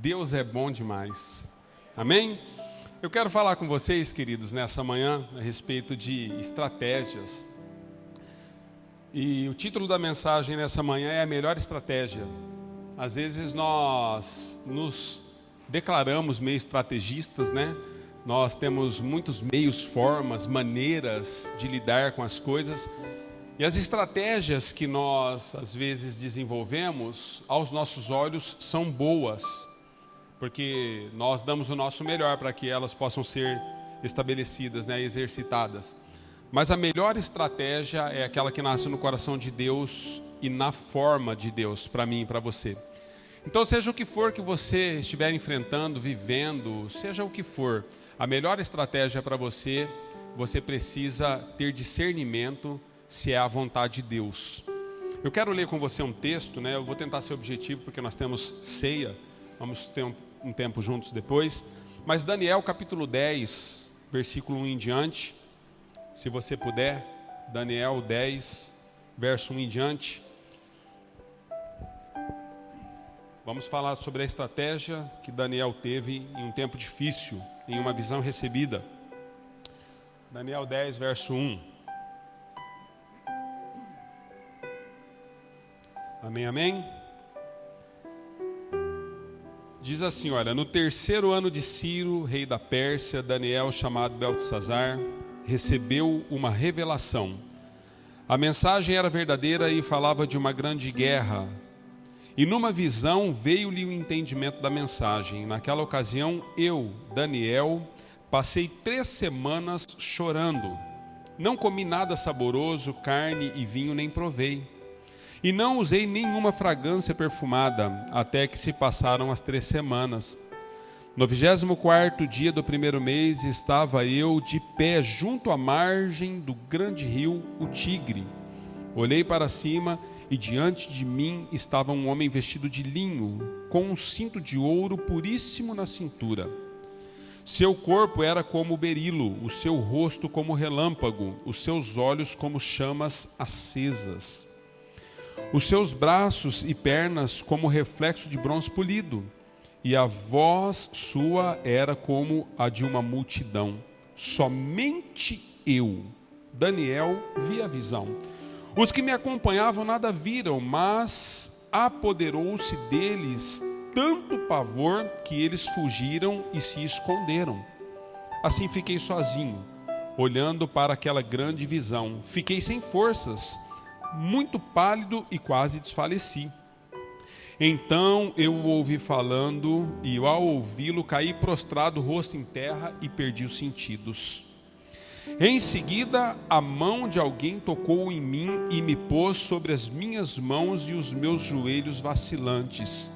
Deus é bom demais. Amém? Eu quero falar com vocês, queridos, nessa manhã, a respeito de estratégias. E o título da mensagem nessa manhã é a melhor estratégia. Às vezes nós nos declaramos meio estrategistas, né? Nós temos muitos meios, formas, maneiras de lidar com as coisas. E as estratégias que nós, às vezes, desenvolvemos, aos nossos olhos, são boas. Porque nós damos o nosso melhor para que elas possam ser estabelecidas, né, exercitadas. Mas a melhor estratégia é aquela que nasce no coração de Deus e na forma de Deus, para mim e para você. Então, seja o que for que você estiver enfrentando, vivendo, seja o que for, a melhor estratégia para você, você precisa ter discernimento se é a vontade de Deus. Eu quero ler com você um texto, né? Eu vou tentar ser objetivo porque nós temos ceia, vamos ter um tempo juntos depois. Mas Daniel capítulo 10, versículo 1 em diante, se você puder, Daniel 10, verso 1 em diante. Vamos falar sobre a estratégia que Daniel teve em um tempo difícil, em uma visão recebida. Daniel 10, verso 1. Amém, amém? Diz assim, olha, no terceiro ano de Ciro, rei da Pérsia, Daniel, chamado Beltesazar, recebeu uma revelação. A mensagem era verdadeira e falava de uma grande guerra. E numa visão veio-lhe o entendimento da mensagem. Naquela ocasião, eu, Daniel, passei 3 semanas chorando. Não comi nada saboroso, carne e vinho nem provei. E não usei nenhuma fragrância perfumada, até que se passaram as 3 semanas. No 24º dia do primeiro mês, estava eu de pé junto à margem do grande rio, o Tigre. Olhei para cima e diante de mim estava um homem vestido de linho, com um cinto de ouro puríssimo na cintura. Seu corpo era como berilo, o seu rosto como relâmpago, os seus olhos como chamas acesas. Os seus braços e pernas como reflexo de bronze polido, e a voz sua era como a de uma multidão. Somente eu, Daniel, vi a visão. Os que me acompanhavam nada viram, mas apoderou-se deles tanto pavor que eles fugiram e se esconderam. Assim fiquei sozinho, olhando para aquela grande visão. Fiquei sem forças, muito pálido e quase desfaleci. Então eu o ouvi falando e ao ouvi-lo caí prostrado, rosto em terra e perdi os sentidos. Em seguida a mão de alguém tocou em mim e me pôs sobre as minhas mãos e os meus joelhos vacilantes.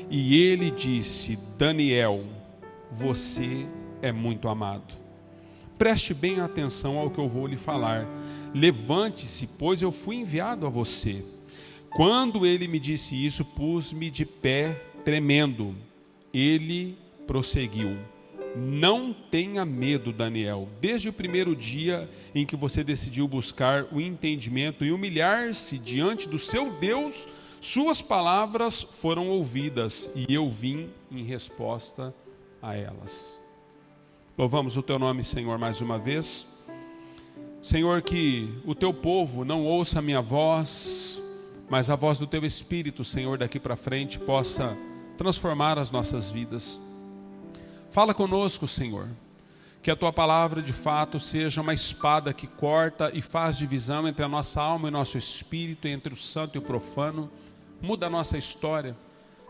E ele disse: Daniel, você é muito amado. Preste bem atenção ao que eu vou lhe falar. Levante-se, pois eu fui enviado a você. Quando ele me disse isso, pus-me de pé, tremendo. Ele prosseguiu: Não tenha medo, Daniel. Desde o primeiro dia em que você decidiu buscar o entendimento e humilhar-se diante do seu Deus, suas palavras foram ouvidas e eu vim em resposta a elas. Louvamos o teu nome, Senhor, mais uma vez. Senhor, que o teu povo não ouça a minha voz, mas a voz do teu Espírito, Senhor, daqui para frente possa transformar as nossas vidas. Fala conosco, Senhor, que a tua palavra de fato seja uma espada que corta e faz divisão entre a nossa alma e o nosso espírito, entre o santo e o profano. Muda a nossa história.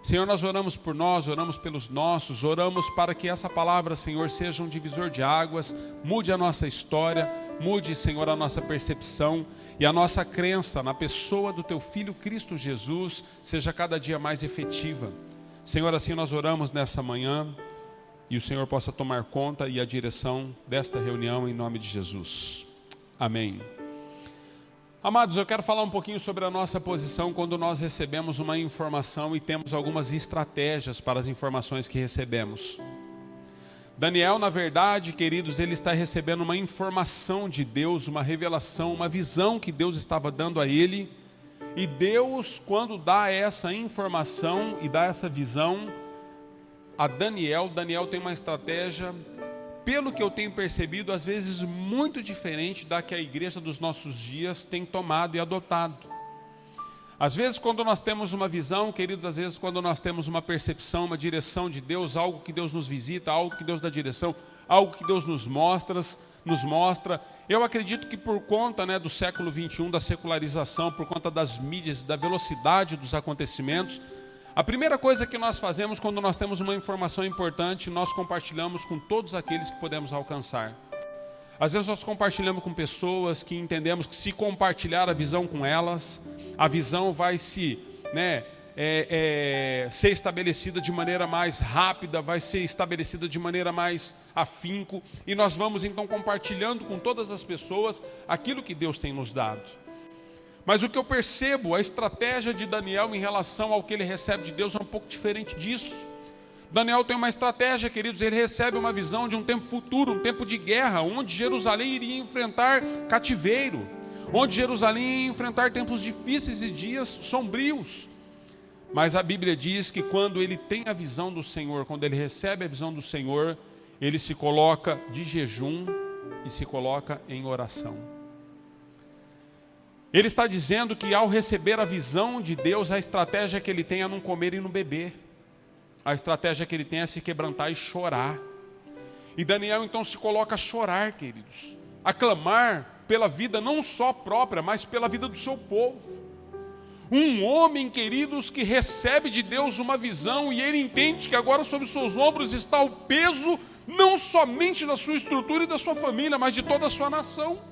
Senhor, nós oramos por nós, oramos pelos nossos, oramos para que essa palavra, Senhor, seja um divisor de águas, mude a nossa história, mude, Senhor, a nossa percepção e a nossa crença na pessoa do teu Filho Cristo Jesus seja cada dia mais efetiva. Senhor, assim nós oramos nessa manhã e o Senhor possa tomar conta e a direção desta reunião em nome de Jesus. Amém. Amados, eu quero falar um pouquinho sobre a nossa posição quando nós recebemos uma informação e temos algumas estratégias para as informações que recebemos. Daniel, na verdade, queridos, ele está recebendo uma informação de Deus, uma revelação, uma visão que Deus estava dando a ele. E Deus, quando dá essa informação e dá essa visão, a Daniel. Daniel tem uma estratégia, pelo que eu tenho percebido, às vezes muito diferente da que a igreja dos nossos dias tem tomado e adotado. Às vezes, quando nós temos uma visão, querido, às vezes quando nós temos uma percepção, uma direção de Deus, algo que Deus nos visita, algo que Deus dá direção, algo que Deus nos mostra, eu acredito que por conta, do século 21, da secularização, por conta das mídias, da velocidade dos acontecimentos, a primeira coisa que nós fazemos quando nós temos uma informação importante, nós compartilhamos com todos aqueles que podemos alcançar. Às vezes nós compartilhamos com pessoas que entendemos que se compartilhar a visão com elas, a visão vai ser estabelecida de maneira mais rápida, vai ser estabelecida de maneira mais afinco, e nós vamos então compartilhando com todas as pessoas aquilo que Deus tem nos dado. Mas o que eu percebo, a estratégia de Daniel em relação ao que ele recebe de Deus é um pouco diferente disso. Daniel tem uma estratégia, queridos, ele recebe uma visão de um tempo futuro, um tempo de guerra, onde Jerusalém iria enfrentar cativeiro, onde Jerusalém ia enfrentar tempos difíceis e dias sombrios. Mas a Bíblia diz que quando ele tem a visão do Senhor, quando ele recebe a visão do Senhor, ele se coloca de jejum e se coloca em oração. Ele está dizendo que ao receber a visão de Deus, a estratégia que ele tem é não comer e não beber. A estratégia que ele tem é se quebrantar e chorar. E Daniel então se coloca a chorar, queridos, a clamar pela vida não só própria, mas pela vida do seu povo. Um homem, queridos, que recebe de Deus uma visão e ele entende que agora sobre os seus ombros está o peso não somente da sua estrutura e da sua família, mas de toda a sua nação.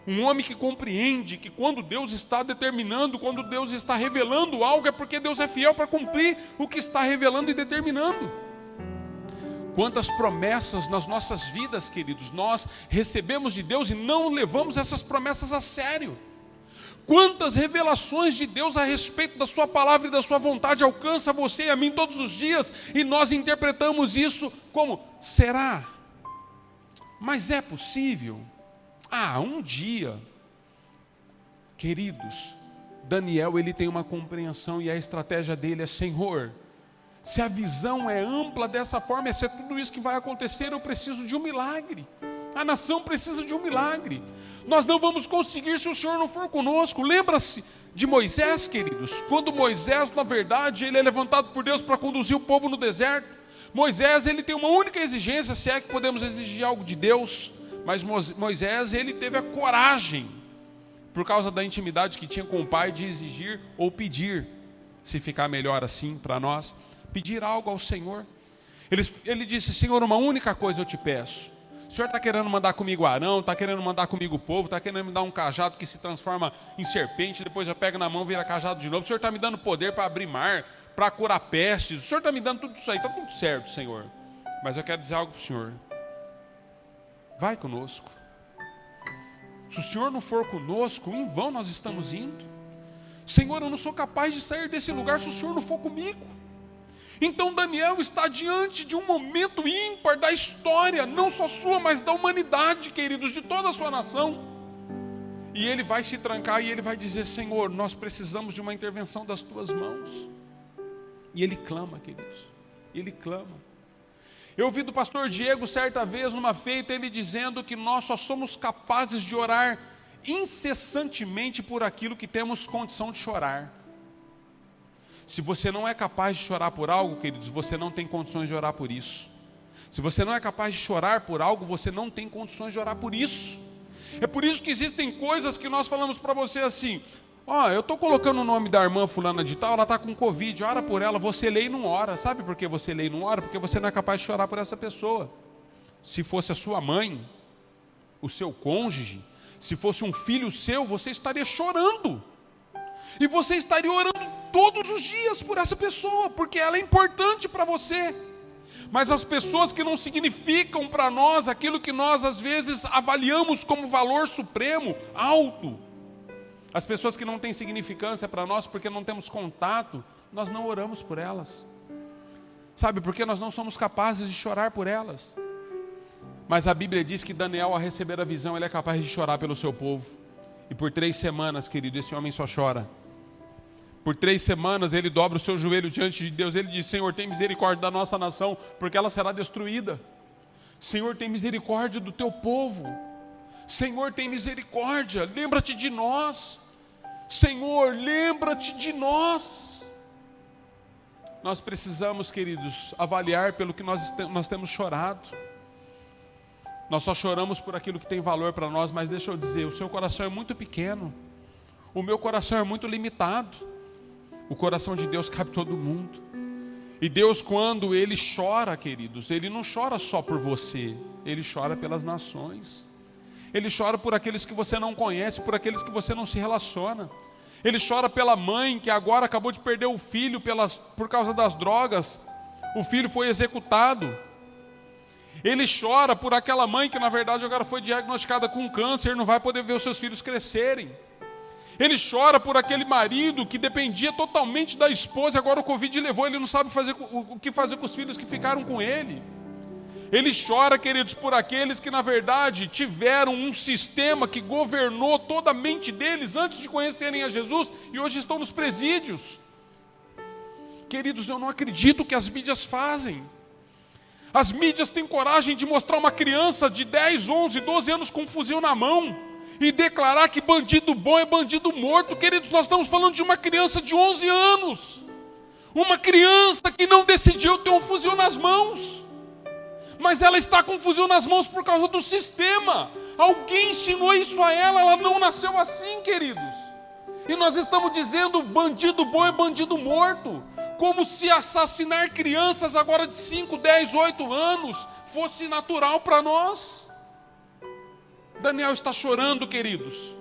Um homem que compreende que quando Deus está determinando, quando Deus está revelando algo, é porque Deus é fiel para cumprir o que está revelando e determinando. Quantas promessas nas nossas vidas, queridos, nós recebemos de Deus e não levamos essas promessas a sério. Quantas revelações de Deus a respeito da sua palavra e da sua vontade alcança você e a mim todos os dias, e nós interpretamos isso como, será? Mas é possível? Um dia, queridos, Daniel ele tem uma compreensão e a estratégia dele é, Senhor, se a visão é ampla dessa forma, se é tudo isso que vai acontecer, eu preciso de um milagre. A nação precisa de um milagre. Nós não vamos conseguir se o Senhor não for conosco. Lembra-se de Moisés, queridos? Quando Moisés, na verdade, ele é levantado por Deus para conduzir o povo no deserto. Moisés, ele tem uma única exigência, se é que podemos exigir algo de Deus. Mas Moisés, ele teve a coragem, por causa da intimidade que tinha com o Pai, de exigir ou pedir, se ficar melhor assim para nós, pedir algo ao Senhor. Ele disse, Senhor, uma única coisa eu te peço. O Senhor está querendo mandar comigo Arão, está querendo mandar comigo o povo, está querendo me dar um cajado que se transforma em serpente, depois eu pego na mão e vira cajado de novo. O Senhor está me dando poder para abrir mar, para curar pestes. O Senhor está me dando tudo isso aí, está tudo certo, Senhor. Mas eu quero dizer algo para o Senhor. Vai conosco. Se o Senhor não for conosco, em vão nós estamos indo. Senhor, eu não sou capaz de sair desse lugar se o Senhor não for comigo. Então Daniel está diante de um momento ímpar da história, não só sua, mas da humanidade, queridos, de toda a sua nação. E ele vai se trancar e ele vai dizer, Senhor, nós precisamos de uma intervenção das tuas mãos. E ele clama, queridos, ele clama. Eu ouvi do pastor Diego certa vez numa feita, ele dizendo que nós só somos capazes de orar incessantemente por aquilo que temos condição de chorar. Se você não é capaz de chorar por algo, queridos, você não tem condições de orar por isso. Se você não é capaz de chorar por algo, você não tem condições de orar por isso. É por isso que existem coisas que nós falamos para você assim, eu estou colocando o nome da irmã fulana de tal, ela está com Covid, ora por ela, você lê e não ora. Sabe por que você lê e não ora? Porque você não é capaz de chorar por essa pessoa. Se fosse a sua mãe, o seu cônjuge, se fosse um filho seu, você estaria chorando. E você estaria orando todos os dias por essa pessoa, porque ela é importante para você. Mas as pessoas que não significam para nós aquilo que nós às vezes avaliamos como valor supremo, alto, as pessoas que não têm significância para nós porque não temos contato, nós não oramos por elas. Sabe por que nós não somos capazes de chorar por elas? Mas a Bíblia diz que Daniel, ao receber a visão, ele é capaz de chorar pelo seu povo. E por 3 semanas, querido, esse homem só chora. Por 3 semanas ele dobra o seu joelho diante de Deus. Ele diz: Senhor, tem misericórdia da nossa nação, porque ela será destruída. Senhor, tem misericórdia do teu povo. Senhor, tem misericórdia, lembra-te de nós. Senhor, lembra-te de nós. Nós precisamos, queridos, avaliar pelo que nós temos chorado. Nós só choramos por aquilo que tem valor para nós, mas deixa eu dizer, o seu coração é muito pequeno. O meu coração é muito limitado. O coração de Deus cabe todo mundo. E Deus, quando Ele chora, queridos, Ele não chora só por você, Ele chora pelas nações. Ele chora por aqueles que você não conhece, por aqueles que você não se relaciona. Ele chora pela mãe que agora acabou de perder o filho por causa das drogas. O filho foi executado. Ele chora por aquela mãe que na verdade agora foi diagnosticada com câncer e não vai poder ver os seus filhos crescerem. Ele chora por aquele marido que dependia totalmente da esposa e agora o Covid levou, ele não sabe o que fazer com os filhos que ficaram com ele. Ele chora, queridos, por aqueles que na verdade tiveram um sistema que governou toda a mente deles antes de conhecerem a Jesus e hoje estão nos presídios. Queridos, eu não acredito que as mídias fazem. As mídias têm coragem de mostrar uma criança de 10, 11, 12 anos com um fuzil na mão e declarar que bandido bom é bandido morto. Queridos, nós estamos falando de uma criança de 11 anos. Uma criança que não decidiu ter um fuzil nas mãos. Mas ela está com um fuzil nas mãos por causa do sistema. Alguém ensinou isso a ela, ela não nasceu assim, queridos. E nós estamos dizendo bandido bom é bandido morto. Como se assassinar crianças agora de 5, 10, 8 anos fosse natural para nós. Daniel está chorando, queridos.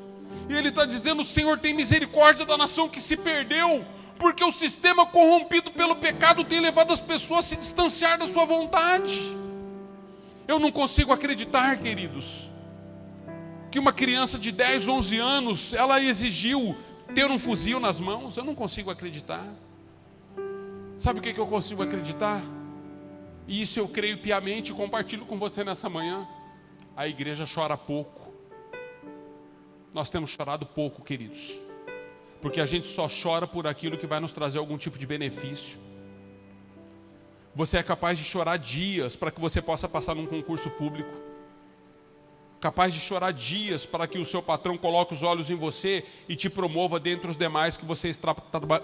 E ele está dizendo: o Senhor tem misericórdia da nação que se perdeu, porque o sistema corrompido pelo pecado tem levado as pessoas a se distanciar da sua vontade. Eu não consigo acreditar, queridos, que uma criança de 10, 11 anos, ela exigiu ter um fuzil nas mãos. Eu não consigo acreditar. Sabe o que eu consigo acreditar? E isso eu creio piamente e compartilho com você nessa manhã. A igreja chora pouco. Nós temos chorado pouco, queridos, porque a gente só chora por aquilo que vai nos trazer algum tipo de benefício. Você é capaz de chorar dias para que você possa passar num concurso público. Capaz de chorar dias para que o seu patrão coloque os olhos em você e te promova dentre os demais que você está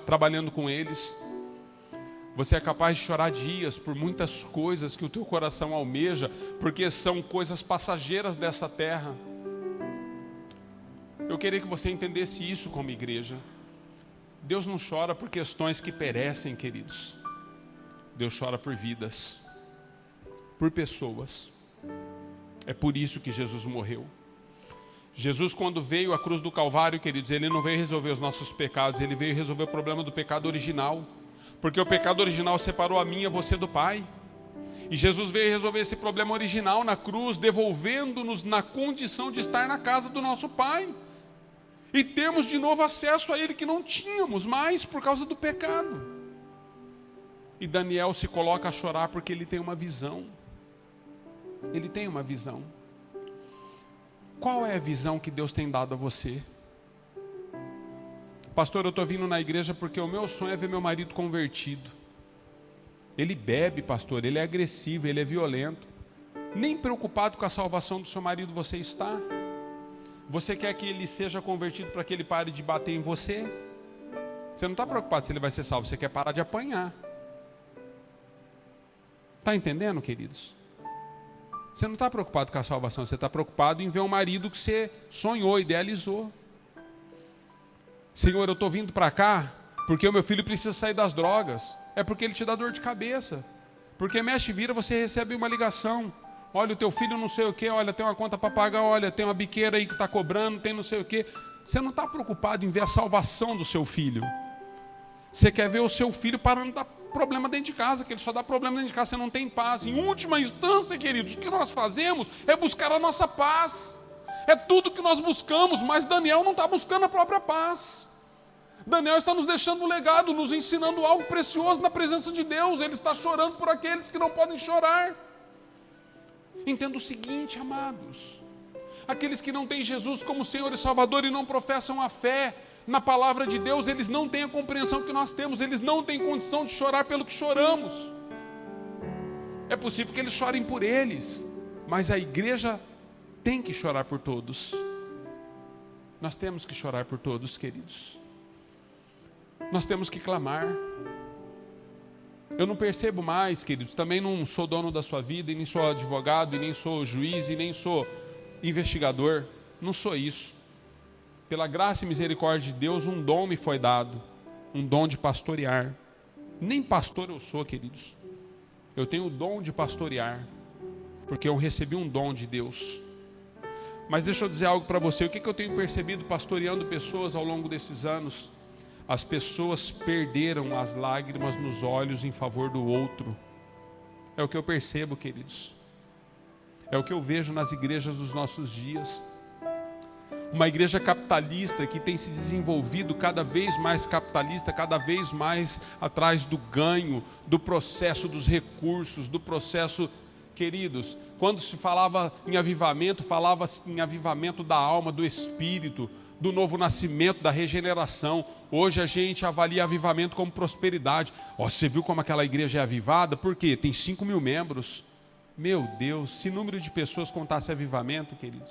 trabalhando com eles. Você é capaz de chorar dias por muitas coisas que o teu coração almeja, porque são coisas passageiras dessa terra. Eu queria que você entendesse isso como igreja. Deus não chora por questões que perecem, queridos. Deus chora por vidas, por pessoas. É por isso que Jesus morreu. Jesus, quando veio à cruz do Calvário, queridos, Ele não veio resolver os nossos pecados, Ele veio resolver o problema do pecado original. Porque o pecado original separou a mim e a você do Pai. E Jesus veio resolver esse problema original na cruz, devolvendo-nos na condição de estar na casa do nosso Pai. E termos de novo acesso a Ele que não tínhamos mais por causa do pecado. E Daniel se coloca a chorar porque ele tem uma visão. Ele tem uma visão. Qual é a visão que Deus tem dado a você? Pastor, eu estou vindo na igreja porque o meu sonho é ver meu marido convertido. Ele bebe, pastor, ele é agressivo, ele é violento. Nem preocupado com a salvação do seu marido você está? Você quer que ele seja convertido para que ele pare de bater em você? Você não está preocupado se ele vai ser salvo, você quer parar de apanhar. Está entendendo, queridos? Você não está preocupado com a salvação, você está preocupado em ver um marido que você sonhou, idealizou. Senhor, eu estou vindo para cá porque o meu filho precisa sair das drogas. É porque ele te dá dor de cabeça. Porque mexe e vira, você recebe uma ligação. Olha, o teu filho não sei o quê, olha, tem uma conta para pagar, olha, tem uma biqueira aí que está cobrando, tem não sei o quê. Você não está preocupado em ver a salvação do seu filho. Você quer ver o seu filho parando de dar problema dentro de casa, que ele só dá problema dentro de casa, você não tem paz. Em última instância, queridos, o que nós fazemos é buscar a nossa paz. É tudo que nós buscamos, mas Daniel não está buscando a própria paz. Daniel está nos deixando um legado, nos ensinando algo precioso na presença de Deus. Ele está chorando por aqueles que não podem chorar. Entenda o seguinte, amados: aqueles que não têm Jesus como Senhor e Salvador e não professam a fé, na palavra de Deus, eles não têm a compreensão que nós temos, eles não têm condição de chorar pelo que choramos. É possível que eles chorem por eles, mas a igreja tem que chorar por todos. Nós temos que chorar por todos, queridos. Nós temos que clamar. Eu não percebo mais, queridos, também não sou dono da sua vida, e nem sou advogado, e nem sou juiz, e nem sou investigador. Não sou isso. Pela graça e misericórdia de Deus, um dom me foi dado, um dom de pastorear. Nem pastor eu sou, queridos. Eu tenho o dom de pastorear, porque eu recebi um dom de Deus. Mas deixa eu dizer algo para você. O que eu tenho percebido pastoreando pessoas ao longo desses anos? As pessoas perderam as lágrimas nos olhos em favor do outro. É o que eu percebo, queridos. É o que eu vejo nas igrejas dos nossos dias. Uma igreja capitalista que tem se desenvolvido cada vez mais capitalista, cada vez mais atrás do ganho, do processo dos recursos, do processo, queridos. Quando se falava em avivamento, falava-se em avivamento da alma, do espírito, do novo nascimento, da regeneração. Hoje a gente avalia avivamento como prosperidade. Você viu como aquela igreja é avivada? Por quê? Tem 5.000 membros. Meu Deus, se o número de pessoas contasse avivamento, queridos.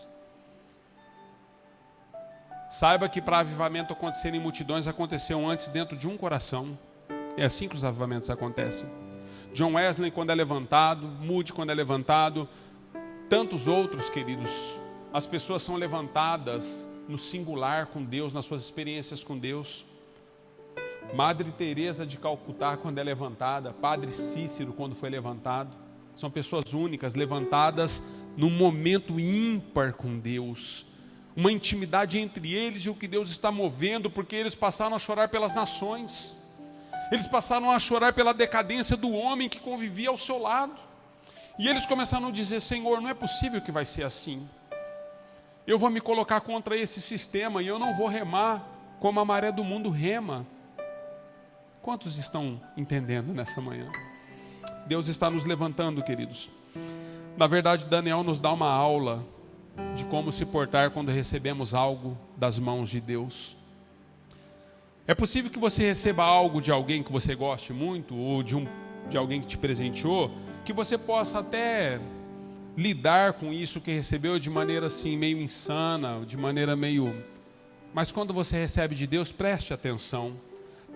Saiba que para avivamento acontecer em multidões, aconteceu antes dentro de um coração. É assim que os avivamentos acontecem. John Wesley quando é levantado, Moody quando é levantado, tantos outros, queridos. As pessoas são levantadas no singular com Deus, nas suas experiências com Deus. Madre Teresa de Calcutá quando é levantada, Padre Cícero quando foi levantado. São pessoas únicas, levantadas num momento ímpar com Deus. Uma intimidade entre eles e o que Deus está movendo, porque eles passaram a chorar pelas nações. Eles passaram a chorar pela decadência do homem que convivia ao seu lado. E eles começaram a dizer: Senhor, não é possível que vai ser assim. Eu vou me colocar contra esse sistema e eu não vou remar como a maré do mundo rema. Quantos estão entendendo nessa manhã? Deus está nos levantando, queridos. Na verdade, Daniel nos dá uma aula de como se portar quando recebemos algo das mãos de Deus. É possível que você receba algo de alguém que você goste muito, ou de alguém que te presenteou, que você possa até lidar com isso que recebeu de maneira assim, meio insana, de maneira meio... Mas quando você recebe de Deus, preste atenção.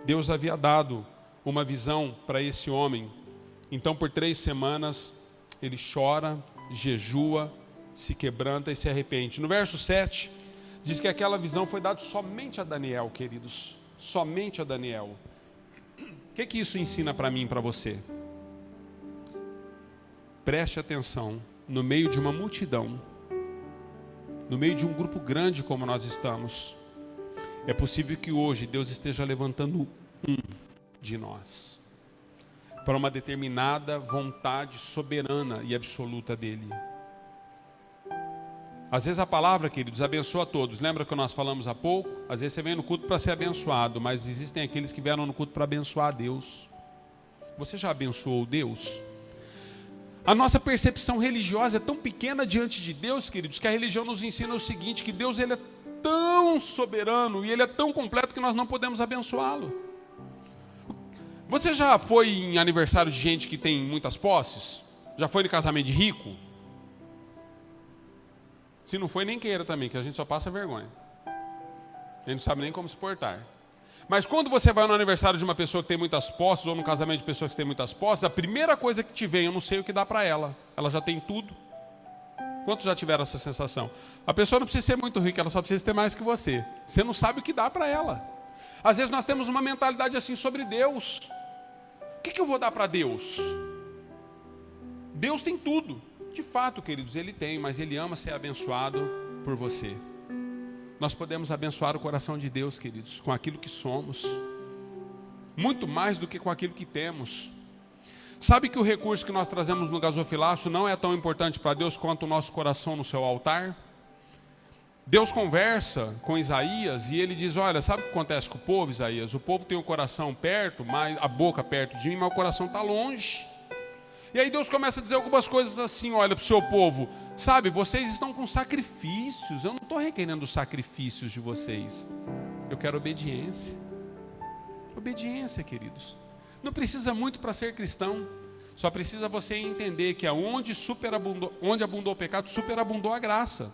Deus havia dado uma visão para esse homem. Então, por 3 semanas, ele chora, jejua, se quebranta e se arrepende. No verso 7, diz que aquela visão foi dada somente a Daniel, queridos. Somente a Daniel. O que isso ensina para mim e para você? Preste atenção. No meio de uma multidão, no meio de um grupo grande como nós estamos, é possível que hoje Deus esteja levantando um de nós para uma determinada vontade soberana e absoluta dele. Às vezes a palavra, queridos, abençoa a todos. Lembra que nós falamos há pouco? Às vezes você vem no culto para ser abençoado, mas existem aqueles que vieram no culto para abençoar a Deus. Você já abençoou Deus? A nossa percepção religiosa é tão pequena diante de Deus, queridos, que a religião nos ensina o seguinte, que Deus ele é tão soberano e ele é tão completo que nós não podemos abençoá-lo. Você já foi em aniversário de gente que tem muitas posses? Já foi em casamento de rico? Se não foi, nem queira também, que a gente só passa vergonha. A gente não sabe nem como se portar. Mas quando você vai no aniversário de uma pessoa que tem muitas posses, ou no casamento de pessoas que têm muitas posses, a primeira coisa que te vem, eu não sei o que dá para ela. Ela já tem tudo. Quantos já tiveram essa sensação? A pessoa não precisa ser muito rica, ela só precisa ter mais que você. Você não sabe o que dá para ela. Às vezes nós temos uma mentalidade assim sobre Deus. O que eu vou dar para Deus? Deus tem tudo. De fato, queridos, Ele tem, mas Ele ama ser abençoado por você. Nós podemos abençoar o coração de Deus, queridos, com aquilo que somos. Muito mais do que com aquilo que temos. Sabe que o recurso que nós trazemos no gasofilaço não é tão importante para Deus quanto o nosso coração no seu altar? Deus conversa com Isaías e ele diz: olha, sabe o que acontece com o povo, Isaías? O povo tem o coração perto, mas a boca perto de mim, mas o coração está longe. E aí Deus começa a dizer algumas coisas assim: olha, para o seu povo, sabe, vocês estão com sacrifícios, eu não estou requerendo os sacrifícios de vocês, Eu quero obediência. Obediência, queridos. Não precisa muito para ser cristão. Só precisa você entender que onde abundou o pecado, superabundou a graça.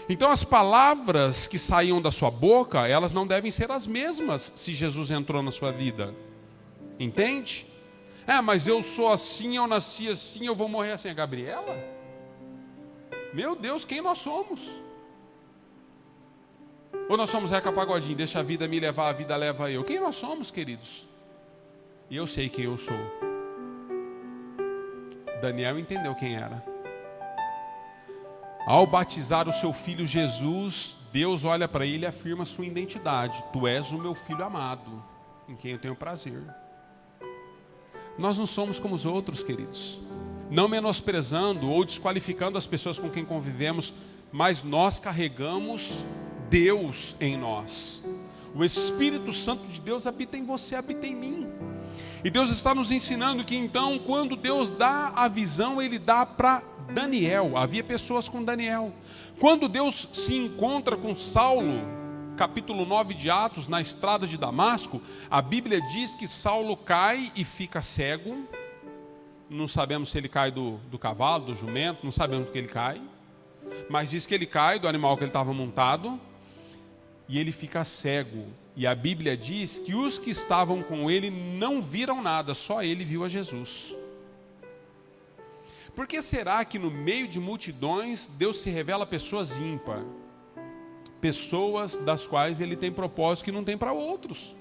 Então as palavras que saíam da sua boca, elas não devem ser as mesmas se Jesus entrou na sua vida. Entende? Mas eu sou assim, eu nasci assim, eu vou morrer assim. A Gabriela? Meu Deus, quem nós somos? Ou nós somos Zeca Pagodinho, deixa a vida me levar, a vida leva eu. Quem nós somos, queridos? E eu sei quem eu sou. Daniel entendeu quem era. Ao batizar o seu filho Jesus, Deus olha para ele e afirma a sua identidade. Tu és o meu filho amado, em quem eu tenho prazer. Nós não somos como os outros, queridos. Não menosprezando ou desqualificando as pessoas com quem convivemos, mas nós carregamos Deus em nós. O Espírito Santo de Deus habita em você, habita em mim. E Deus está nos ensinando que então, quando Deus dá a visão, Ele dá para Daniel. Havia pessoas com Daniel. Quando Deus se encontra com Saulo, capítulo 9 de Atos, na estrada de Damasco, a Bíblia diz que Saulo cai e fica cego. Não sabemos se ele cai do cavalo, do jumento, não sabemos que ele cai. Mas diz que ele cai do animal que ele estava montado e ele fica cego. E a Bíblia diz que os que estavam com ele não viram nada, só ele viu a Jesus. Por que será que no meio de multidões Deus se revela a pessoas ímpar? Pessoas das quais Ele tem propósito que não tem para outros.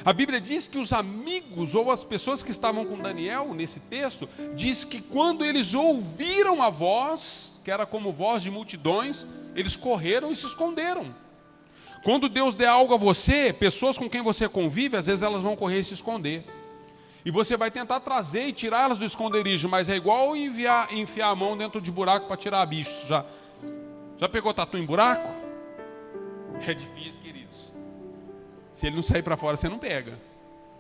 A Bíblia diz que os amigos ou as pessoas que estavam com Daniel nesse texto, diz que quando eles ouviram a voz, que era como voz de multidões, eles correram e se esconderam. Quando Deus der algo a você, pessoas com quem você convive, às vezes elas vão correr e se esconder. E você vai tentar trazer e tirá-las do esconderijo, mas é igual enfiar a mão dentro de buraco para tirar bicho. Já pegou tatu em buraco? É difícil, queridos. Se ele não sair para fora, você não pega.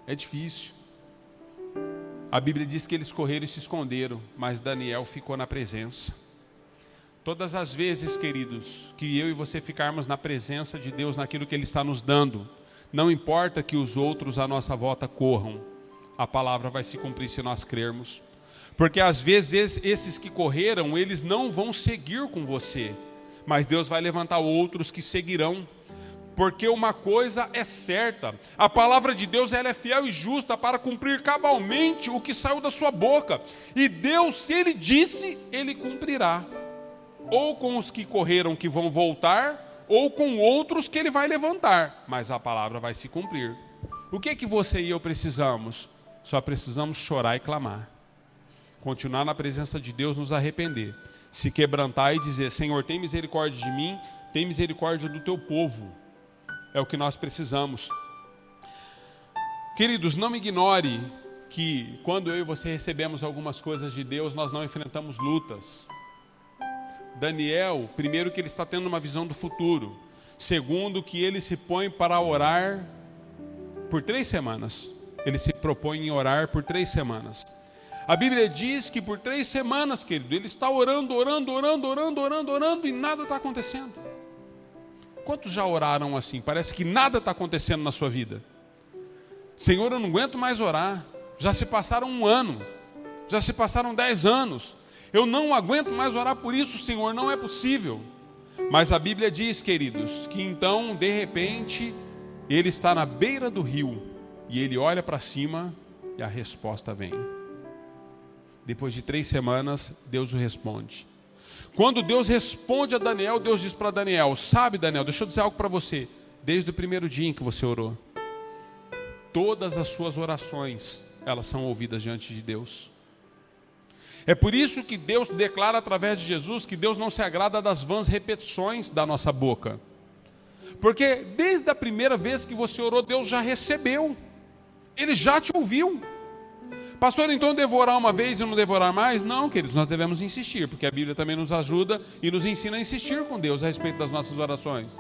É difícil. A Bíblia diz que eles correram e se esconderam, mas Daniel ficou na presença. Todas as vezes, queridos, que eu e você ficarmos na presença de Deus, naquilo que Ele está nos dando, não importa que os outros à nossa volta corram, a palavra vai se cumprir se nós crermos. Porque às vezes esses que correram, eles não vão seguir com você, mas Deus vai levantar outros que seguirão. Porque uma coisa é certa, a palavra de Deus ela é fiel e justa para cumprir cabalmente o que saiu da sua boca. E Deus, se Ele disse, Ele cumprirá. Ou com os que correram que vão voltar, ou com outros que Ele vai levantar. Mas a palavra vai se cumprir. O que é que você e eu precisamos? Só precisamos chorar e clamar. Continuar na presença de Deus, nos arrepender. Se quebrantar e dizer, Senhor, tem misericórdia de mim, tem misericórdia do teu povo. É o que nós precisamos. Queridos, não me ignore que quando eu e você recebemos algumas coisas de Deus, nós não enfrentamos lutas. Daniel, primeiro que ele está tendo uma visão do futuro. Segundo que ele se põe para orar por 3 semanas. Ele se propõe em orar por 3 semanas. A Bíblia diz que por 3 semanas, querido, ele está orando e nada está acontecendo. Quantos já oraram assim? Parece que nada está acontecendo na sua vida. Senhor, eu não aguento mais orar. Já se passaram 1 ano. Já se passaram 10 anos. Eu não aguento mais orar por isso, Senhor, não é possível. Mas a Bíblia diz, queridos, que então, de repente, ele está na beira do rio. E ele olha para cima e a resposta vem. Depois de 3 semanas, Deus o responde. Quando Deus responde a Daniel, Deus diz para Daniel, sabe, Daniel, deixa eu dizer algo para você. Desde o primeiro dia em que você orou, todas as suas orações, elas são ouvidas diante de Deus. É por isso que Deus declara através de Jesus que Deus não se agrada das vãs repetições da nossa boca. Porque desde a primeira vez que você orou, Deus já recebeu. Ele já te ouviu. Pastor, então devorar uma vez e não devorar mais? Não, queridos, nós devemos insistir, porque a Bíblia também nos ajuda e nos ensina a insistir com Deus a respeito das nossas orações.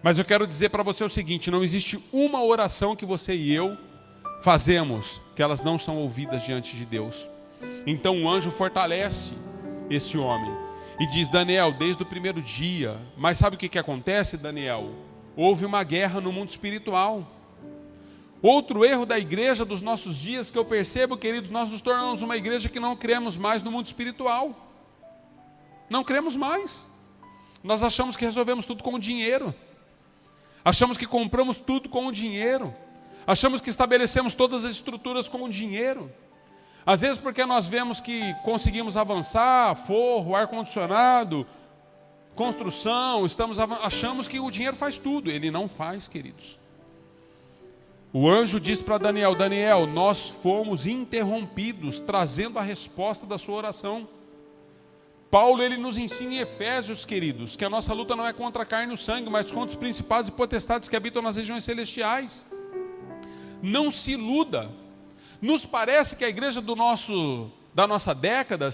Mas eu quero dizer para você o seguinte, não existe uma oração que você e eu fazemos que elas não são ouvidas diante de Deus. Então o anjo fortalece esse homem e diz, Daniel, desde o primeiro dia, mas sabe o que acontece, Daniel? houve uma guerra no mundo espiritual. Outro erro da igreja dos nossos dias que eu percebo, queridos, nós nos tornamos uma igreja que não cremos mais no mundo espiritual. Não cremos mais. Nós achamos que resolvemos tudo com o dinheiro. Achamos que compramos tudo com o dinheiro. Achamos que estabelecemos todas as estruturas com o dinheiro. Às vezes porque nós vemos que conseguimos avançar, forro, ar-condicionado, construção, achamos que o dinheiro faz tudo. Ele não faz, queridos. O anjo disse para Daniel: Daniel, nós fomos interrompidos, trazendo a resposta da sua oração. Paulo, ele nos ensina em Efésios, queridos, que a nossa luta não é contra a carne e o sangue, mas contra os principados e potestades que habitam nas regiões celestiais. Não se iluda. Nos parece que a igreja da nossa década,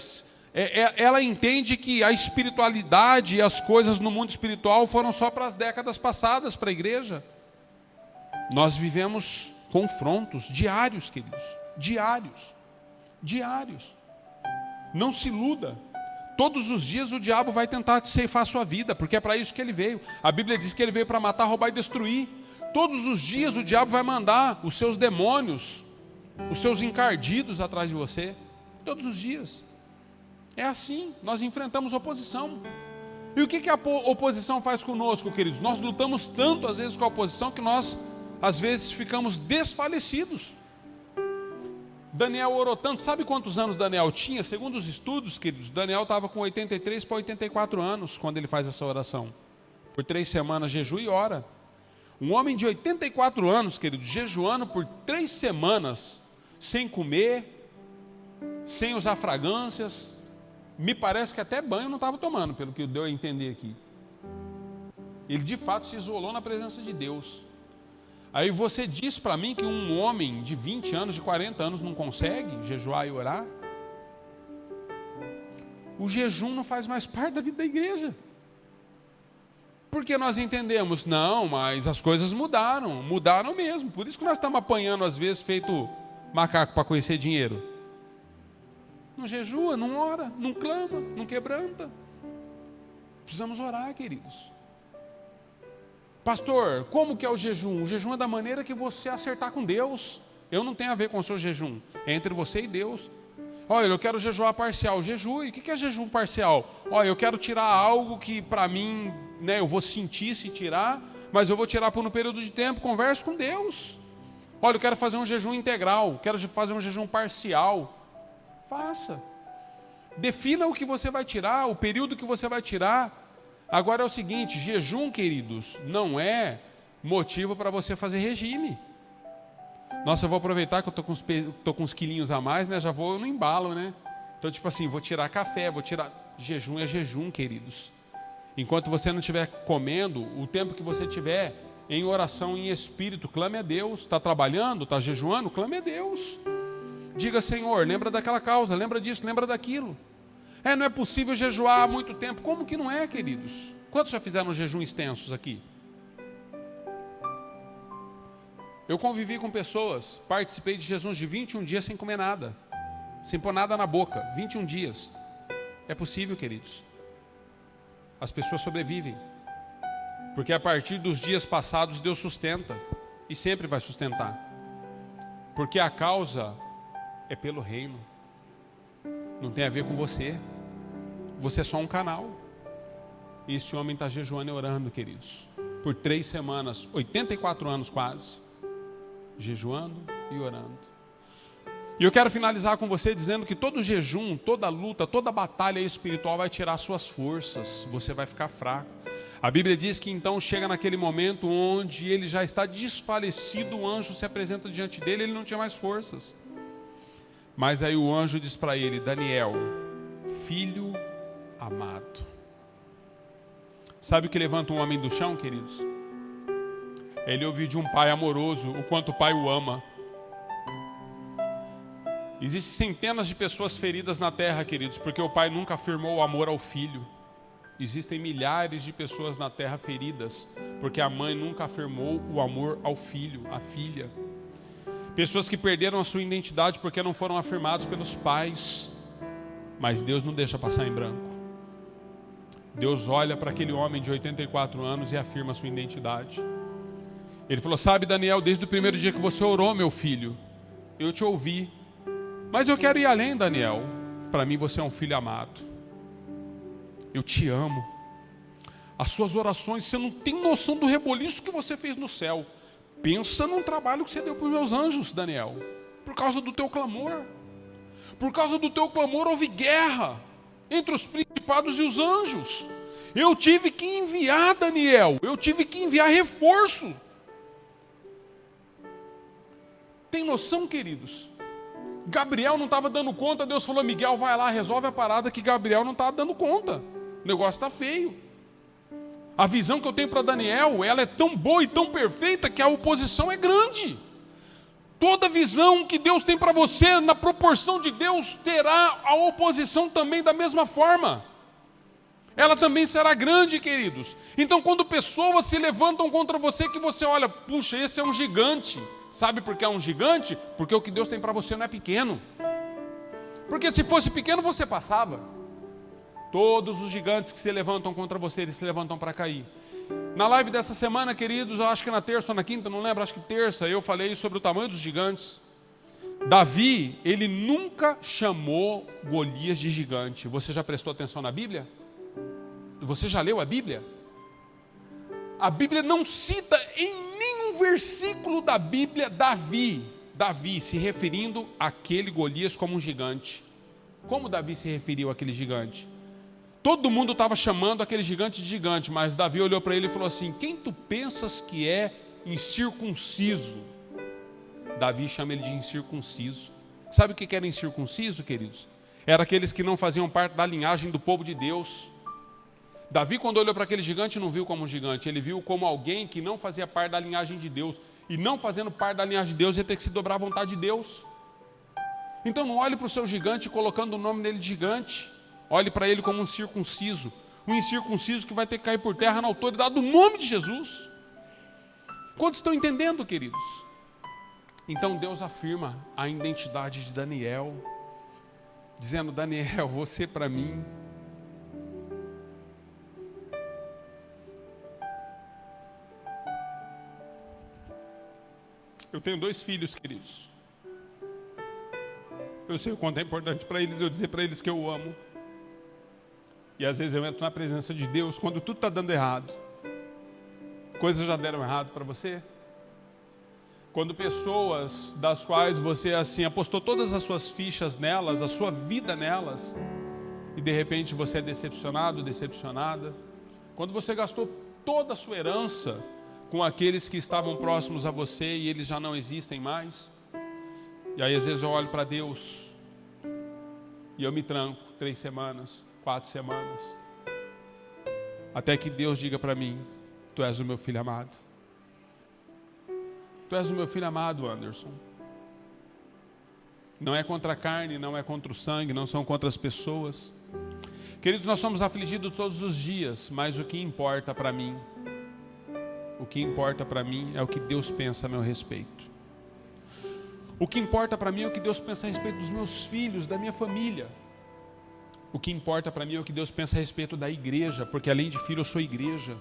ela entende que a espiritualidade e as coisas no mundo espiritual foram só para as décadas passadas para a igreja. Nós vivemos confrontos diários, queridos, diários. Não se iluda. Todos os dias o diabo vai tentar te ceifar a sua vida, porque é para isso que ele veio. A Bíblia diz que ele veio para matar, roubar e destruir. Todos os dias o diabo vai mandar os seus demônios, os seus encardidos atrás de você. Todos os dias. É assim, nós enfrentamos oposição. E o que a oposição faz conosco, queridos? Nós lutamos tanto às vezes com a oposição que nós às vezes ficamos desfalecidos. Daniel orou tanto. Sabe quantos anos Daniel tinha? Segundo os estudos, queridos, Daniel estava com 83 para 84 anos quando ele faz essa oração. Por 3 semanas jejua e ora. Um homem de 84 anos, queridos, jejuando por 3 semanas, sem comer, sem usar fragrâncias. Me parece que até banho não estava tomando, pelo que deu a entender aqui. Ele de fato se isolou na presença de Deus. Aí você diz para mim que um homem de 20 anos, de 40 anos não consegue jejuar e orar? O jejum não faz mais parte da vida da igreja. Porque nós entendemos, não, mas as coisas mudaram mesmo. Por isso que nós estamos apanhando às vezes feito macaco para conhecer dinheiro. Não jejua, não ora, não clama, não quebranta. Precisamos orar, queridos. Pastor, como que é o jejum? O jejum é da maneira que você acertar com Deus. Eu não tenho a ver com o seu jejum. É entre você e Deus. Olha, eu quero jejuar parcial. Jejue. O que é jejum parcial? Olha, eu quero tirar algo que para mim, eu vou sentir se tirar, mas eu vou tirar por um período de tempo. Converse com Deus. Olha, eu quero fazer um jejum integral. Quero fazer um jejum parcial. Faça. Defina o que você vai tirar, o período que você vai tirar. Agora é o seguinte, jejum, queridos, não é motivo para você fazer regime. Nossa, eu vou aproveitar que eu tô com uns quilinhos a mais, já vou no embalo, Então, tipo assim, vou tirar café, Jejum é jejum, queridos. Enquanto você não estiver comendo, o tempo que você tiver em oração, em espírito, clame a Deus. Está trabalhando, está jejuando, clame a Deus. Diga, Senhor, lembra daquela causa, lembra disso, lembra daquilo. Não é possível jejuar há muito tempo. Como que não é, queridos? Quantos já fizeram jejum extensos aqui? Eu convivi com pessoas, participei de jejuns de 21 dias sem comer nada, sem pôr nada na boca, 21 dias. É possível, queridos. As pessoas sobrevivem, porque a partir dos dias passados Deus sustenta, e sempre vai sustentar, porque a causa é pelo reino, não tem a ver com você. Você é só um canal. E esse homem está jejuando e orando, queridos, por 3 semanas, 84 anos quase, jejuando e orando. E eu quero finalizar com você dizendo que todo jejum, toda luta, toda batalha espiritual vai tirar suas forças. Você vai ficar fraco. A Bíblia diz que então chega naquele momento onde ele já está desfalecido, o anjo se apresenta diante dele, ele não tinha mais forças. Mas aí o anjo diz para ele: Daniel, filho amado. Sabe o que levanta um homem do chão, queridos? Ele ouviu de um pai amoroso o quanto o pai o ama. Existem centenas de pessoas feridas na terra, queridos, porque o pai nunca afirmou o amor ao filho. Existem milhares de pessoas na terra feridas, porque a mãe nunca afirmou o amor ao filho, à filha. Pessoas que perderam a sua identidade porque não foram afirmados pelos pais. Mas Deus não deixa passar em branco. Deus olha para aquele homem de 84 anos e afirma a sua identidade. Ele falou: sabe, Daniel, desde o primeiro dia que você orou, meu filho, eu te ouvi. Mas eu quero ir além, Daniel. Para mim você é um filho amado. Eu te amo. As suas orações, você não tem noção do reboliço que você fez no céu. Pensa num trabalho que você deu para os meus anjos, Daniel. Por causa do teu clamor. Por causa do teu clamor houve guerra entre os principados e os anjos. Eu tive que enviar, Daniel. Eu tive que enviar reforço. Tem noção, queridos? Gabriel não estava dando conta. Deus falou: Miguel, vai lá, resolve a parada, que Gabriel não estava dando conta. O negócio está feio. A visão que eu tenho para Daniel, ela é tão boa e tão perfeita que a oposição é grande. Toda visão que Deus tem para você, na proporção de Deus, terá a oposição também da mesma forma. Ela também será grande, queridos. Então, quando pessoas se levantam contra você, que você olha: puxa, esse é um gigante. Sabe por que é um gigante? Porque o que Deus tem para você não é pequeno. Porque se fosse pequeno, você passava. Todos os gigantes que se levantam contra você, eles se levantam para cair. Na live dessa semana, queridos, eu acho que na terça ou na quinta, não lembro, acho que terça, eu falei sobre o tamanho dos gigantes. Davi, ele nunca chamou Golias de gigante. Você já prestou atenção na Bíblia? Você já leu a Bíblia? A Bíblia não cita em nenhum versículo da Bíblia Davi se referindo àquele Golias como um gigante. Como Davi se referiu àquele gigante? Todo mundo estava chamando aquele gigante de gigante, mas Davi olhou para ele e falou assim: quem tu pensas que é incircunciso? Davi chama ele de incircunciso. Sabe o que era incircunciso, queridos? Era aqueles que não faziam parte da linhagem do povo de Deus. Davi, quando olhou para aquele gigante, não viu como um gigante, ele viu como alguém que não fazia parte da linhagem de Deus. E não fazendo parte da linhagem de Deus, ia ter que se dobrar à vontade de Deus. Então não olhe para o seu gigante colocando o nome dele de gigante. Olhe para ele como um circunciso. Um incircunciso que vai ter que cair por terra na autoridade do nome de Jesus. Quantos estão entendendo, queridos? Então Deus afirma a identidade de Daniel, dizendo: Daniel, você para mim eu tenho 2 filhos, queridos. Eu sei o quanto é importante para eles eu dizer para eles que eu amo. E às vezes eu entro na presença de Deus quando tudo está dando errado. Coisas já deram errado para você? Quando pessoas das quais você assim apostou todas as suas fichas nelas, a sua vida nelas, e de repente você é decepcionado, decepcionada. Quando você gastou toda a sua herança com aqueles que estavam próximos a você e eles já não existem mais. E aí às vezes eu olho para Deus e eu me tranco 3 semanas, 4 semanas, até que Deus diga para mim: tu és o meu filho amado. Tu és o meu filho amado, Anderson. Não é contra a carne, não é contra o sangue, não são contra as pessoas. Queridos, nós somos afligidos todos os dias, mas o que importa para mim, o que importa para mim é o que Deus pensa a meu respeito. O que importa para mim é o que Deus pensa a respeito dos meus filhos, da minha família. O que importa para mim é o que Deus pensa a respeito da igreja, porque além de filho eu sou igreja.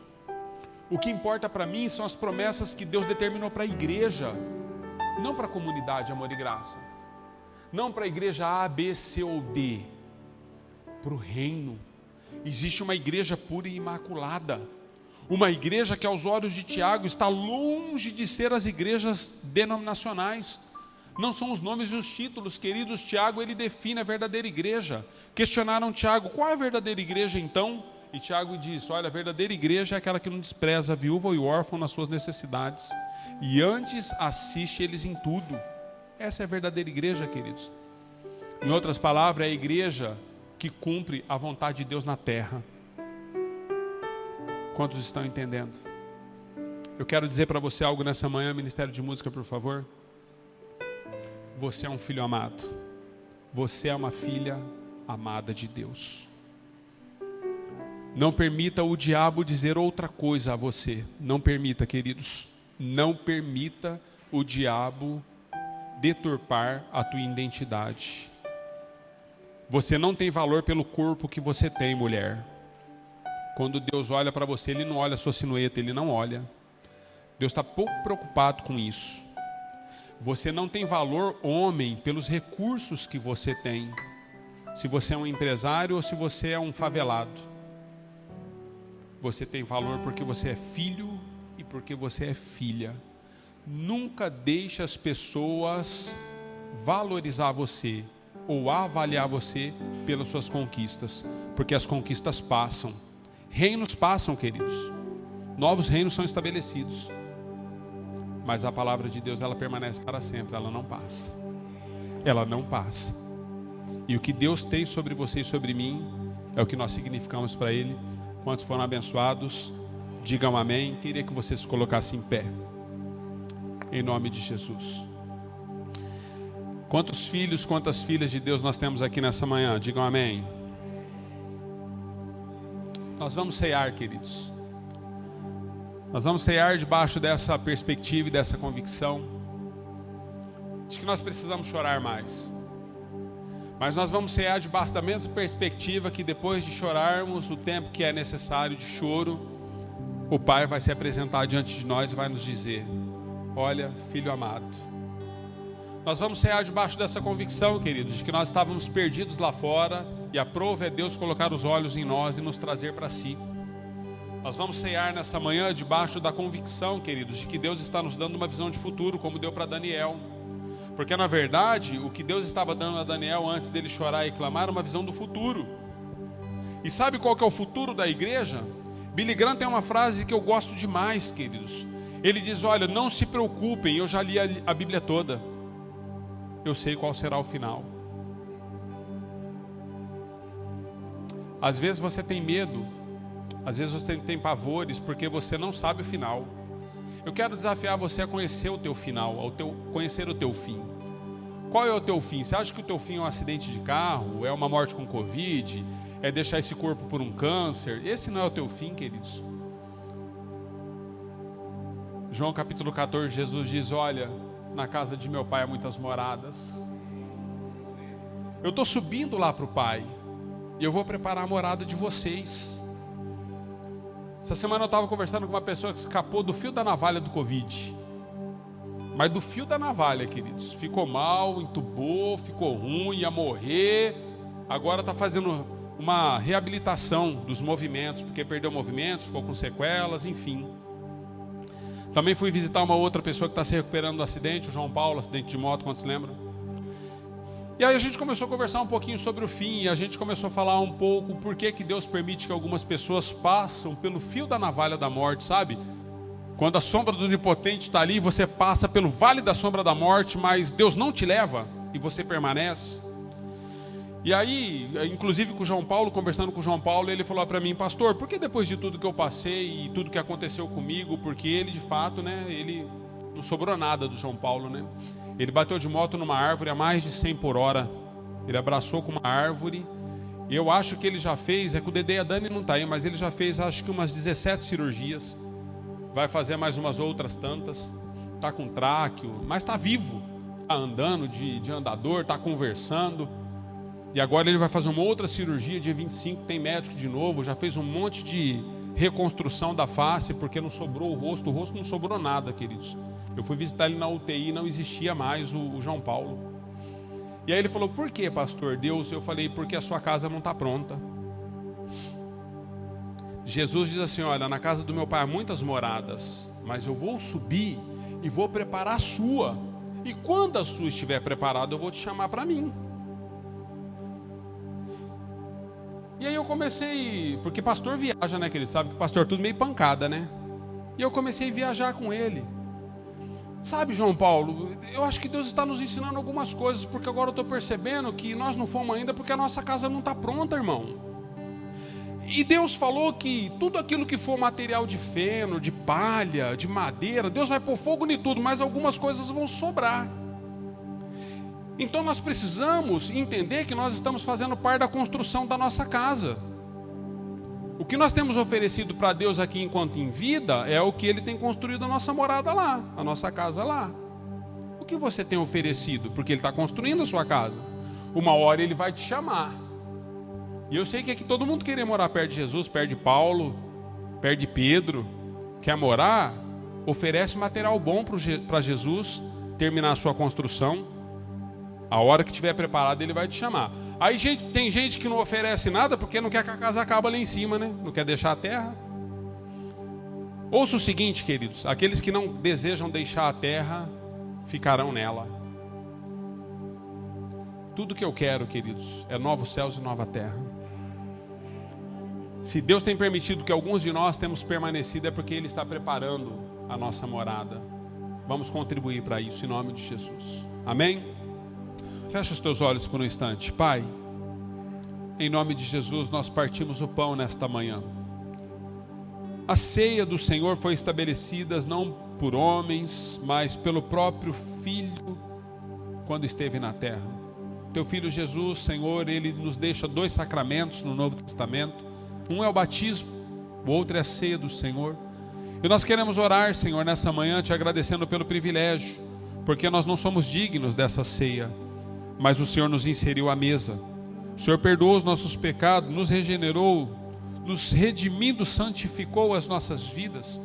O que importa para mim são as promessas que Deus determinou para a igreja, não para a comunidade Amor e Graça, não para a igreja A, B, C ou D, para o reino. Existe uma igreja pura e imaculada, uma igreja que aos olhos de Tiago está longe de ser as igrejas denominacionais. Não são os nomes e os títulos, queridos. Tiago, ele define a verdadeira igreja. Questionaram Tiago: qual é a verdadeira igreja então? E Tiago diz: olha, a verdadeira igreja é aquela que não despreza a viúva e o órfão nas suas necessidades, e antes assiste eles em tudo. Essa é a verdadeira igreja, queridos. Em outras palavras, é a igreja que cumpre a vontade de Deus na terra. Quantos estão entendendo? Eu quero dizer para você algo nessa manhã. Ministério de Música, por favor. Você é um filho amado. Você é uma filha amada de Deus. Não permita o diabo dizer outra coisa a você. Não permita, queridos. Não permita o diabo deturpar a tua identidade. Você não tem valor pelo corpo que você tem, mulher. Quando Deus olha para você, Ele não olha a sua silhueta, Ele não olha. Deus está pouco preocupado com isso. Você não tem valor, homem, pelos recursos que você tem. Se você é um empresário ou se você é um favelado. Você tem valor porque você é filho e porque você é filha. Nunca deixe as pessoas valorizar você ou avaliar você pelas suas conquistas, porque as conquistas passam. Reinos passam, queridos. Novos reinos são estabelecidos. Mas a palavra de Deus, ela permanece para sempre, ela não passa. Ela não passa. E o que Deus tem sobre você e sobre mim é o que nós significamos para Ele. Quantos foram abençoados, digam amém. Queria que você se colocasse em pé, em nome de Jesus. Quantos filhos, quantas filhas de Deus nós temos aqui nessa manhã? Digam amém. Nós vamos ceiar, queridos. Nós vamos ceiar debaixo dessa perspectiva e dessa convicção de que nós precisamos chorar mais. Mas nós vamos ceiar debaixo da mesma perspectiva que depois de chorarmos o tempo que é necessário de choro, o Pai vai se apresentar diante de nós e vai nos dizer: olha, filho amado. Nós vamos ceiar debaixo dessa convicção, queridos, de que nós estávamos perdidos lá fora e a prova é Deus colocar os olhos em nós e nos trazer para si. Nós vamos ceiar nessa manhã debaixo da convicção, queridos, de que Deus está nos dando uma visão de futuro, como deu para Daniel. Porque na verdade, o que Deus estava dando a Daniel antes dele chorar e clamar era uma visão do futuro. E sabe qual que é o futuro da igreja? Billy Graham tem uma frase que eu gosto demais, queridos. Ele diz: olha, não se preocupem, eu já li a Bíblia toda. Eu sei qual será o final. Às vezes você tem medo, às vezes você tem pavores, porque você não sabe o final. Eu quero desafiar você a conhecer o teu final, conhecer o teu fim. Qual é o teu fim? Você acha que o teu fim é um acidente de carro? É uma morte com Covid? É deixar esse corpo por um câncer? Esse não é o teu fim, queridos. João capítulo 14, Jesus diz: olha, na casa de meu pai há muitas moradas. Eu estou subindo lá para o Pai e eu vou preparar a morada de vocês. Essa semana eu estava conversando com uma pessoa que escapou do fio da navalha do Covid. Mas do fio da navalha, queridos. Ficou mal, entubou, ficou ruim, ia morrer. Agora está fazendo uma reabilitação dos movimentos, porque perdeu movimentos, ficou com sequelas, enfim. Também fui visitar uma outra pessoa que está se recuperando do acidente, o João Paulo, acidente de moto, quando se lembra. E aí a gente começou a conversar um pouquinho sobre o fim, e a gente começou a falar um pouco por que Deus permite que algumas pessoas passem pelo fio da navalha da morte, sabe? Quando a sombra do onipotente está ali, você passa pelo vale da sombra da morte, mas Deus não te leva e você permanece. E aí, inclusive com o João Paulo, conversando com o João Paulo, ele falou para mim: pastor, por que depois de tudo que eu passei e tudo que aconteceu comigo, porque ele de fato, né, ele não sobrou nada do João Paulo, né? Ele bateu de moto numa árvore a mais de 100 por hora, ele abraçou com uma árvore, e eu acho que ele já fez, é que o Dedê e a Dani não está aí, mas ele já fez acho que umas 17 cirurgias, vai fazer mais umas outras tantas, está com tráqueo, mas está vivo, está andando de andador, está conversando. E agora ele vai fazer uma outra cirurgia, dia 25, tem médico de novo, já fez um monte de reconstrução da face, porque não sobrou o rosto não sobrou nada, queridos. Eu fui visitar ele na UTI, não existia mais o João Paulo. E aí ele falou: por que, pastor Deus? Eu falei: porque a sua casa não está pronta. Jesus diz assim: olha, na casa do meu pai há muitas moradas, mas eu vou subir e vou preparar a sua. E quando a sua estiver preparada, eu vou te chamar para mim. E aí eu comecei, porque pastor viaja, né, que ele sabe que pastor é tudo meio pancada, né? E eu comecei a viajar com ele. Sabe, João Paulo, eu acho que Deus está nos ensinando algumas coisas, porque agora eu estou percebendo que nós não fomos ainda porque a nossa casa não está pronta, irmão. E Deus falou que tudo aquilo que for material de feno, de palha, de madeira, Deus vai pôr fogo em tudo, mas algumas coisas vão sobrar. Então nós precisamos entender que nós estamos fazendo parte da construção da nossa casa. O que nós temos oferecido para Deus aqui enquanto em vida é o que Ele tem construído a nossa morada lá, a nossa casa lá. O que você tem oferecido? Porque Ele está construindo a sua casa. Uma hora Ele vai te chamar. E eu sei que aqui todo mundo quer morar perto de Jesus, perto de Paulo, perto de Pedro. Quer morar? oferece material bom para Jesus terminar a sua construção. A hora que estiver preparado, ele vai te chamar. Aí tem gente que não oferece nada porque não quer que a casa acabe lá em cima, né? Não quer deixar a terra. Ouça o seguinte, queridos: aqueles que não desejam deixar a terra, ficarão nela. Tudo que eu quero, queridos, é novos céus e nova terra. Se Deus tem permitido que alguns de nós temos permanecido, é porque Ele está preparando a nossa morada. Vamos contribuir para isso, em nome de Jesus. Amém? Fecha os teus olhos por um instante. Pai, em nome de Jesus, nós partimos o pão nesta manhã. A ceia do Senhor foi estabelecida não por homens, mas pelo próprio Filho, quando esteve na terra. Teu Filho Jesus, Senhor, Ele nos deixa 2 sacramentos no Novo Testamento. Um é o batismo, o outro é a ceia do Senhor. E nós queremos orar, Senhor, nessa manhã, te agradecendo pelo privilégio, porque nós não somos dignos dessa ceia, mas o Senhor nos inseriu à mesa. O Senhor perdoou os nossos pecados, nos regenerou, nos redimindo, santificou as nossas vidas.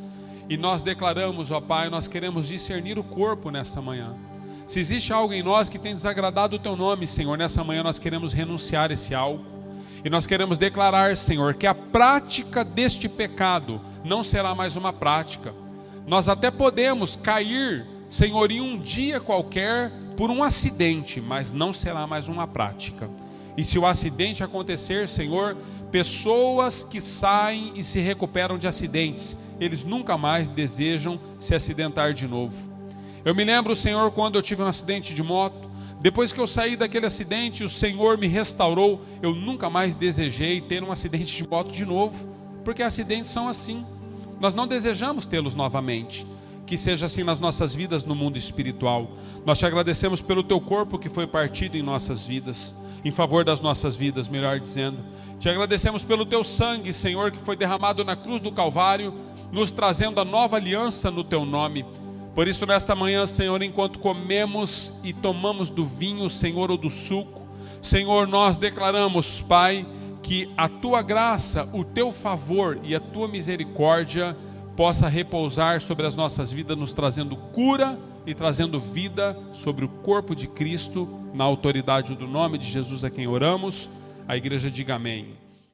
E nós declaramos, ó Pai, nós queremos discernir o corpo nessa manhã. Se existe algo em nós que tem desagradado o Teu nome, Senhor, nessa manhã nós queremos renunciar a esse algo. E nós queremos declarar, Senhor, que a prática deste pecado não será mais uma prática. Nós até podemos cair, Senhor, em um dia qualquer por um acidente, mas não será mais uma prática. E se o acidente acontecer, Senhor, pessoas que saem e se recuperam de acidentes, eles nunca mais desejam se acidentar de novo. Eu me lembro, Senhor, quando eu tive um acidente de moto. Depois que eu saí daquele acidente, o Senhor me restaurou. Eu nunca mais desejei ter um acidente de moto de novo, porque acidentes são assim. Nós não desejamos tê-los novamente. Que seja assim nas nossas vidas no mundo espiritual. Nós te agradecemos pelo Teu corpo que foi partido em nossas vidas, em favor das nossas vidas, melhor dizendo. Te agradecemos pelo Teu sangue, Senhor, que foi derramado na cruz do Calvário, nos trazendo a nova aliança no Teu nome. Por isso, nesta manhã, Senhor, enquanto comemos e tomamos do vinho, Senhor, ou do suco, Senhor, nós declaramos, Pai, que a Tua graça, o Teu favor e a Tua misericórdia possa repousar sobre as nossas vidas, nos trazendo cura e trazendo vida sobre o corpo de Cristo, na autoridade do nome de Jesus a quem oramos. A igreja diga amém.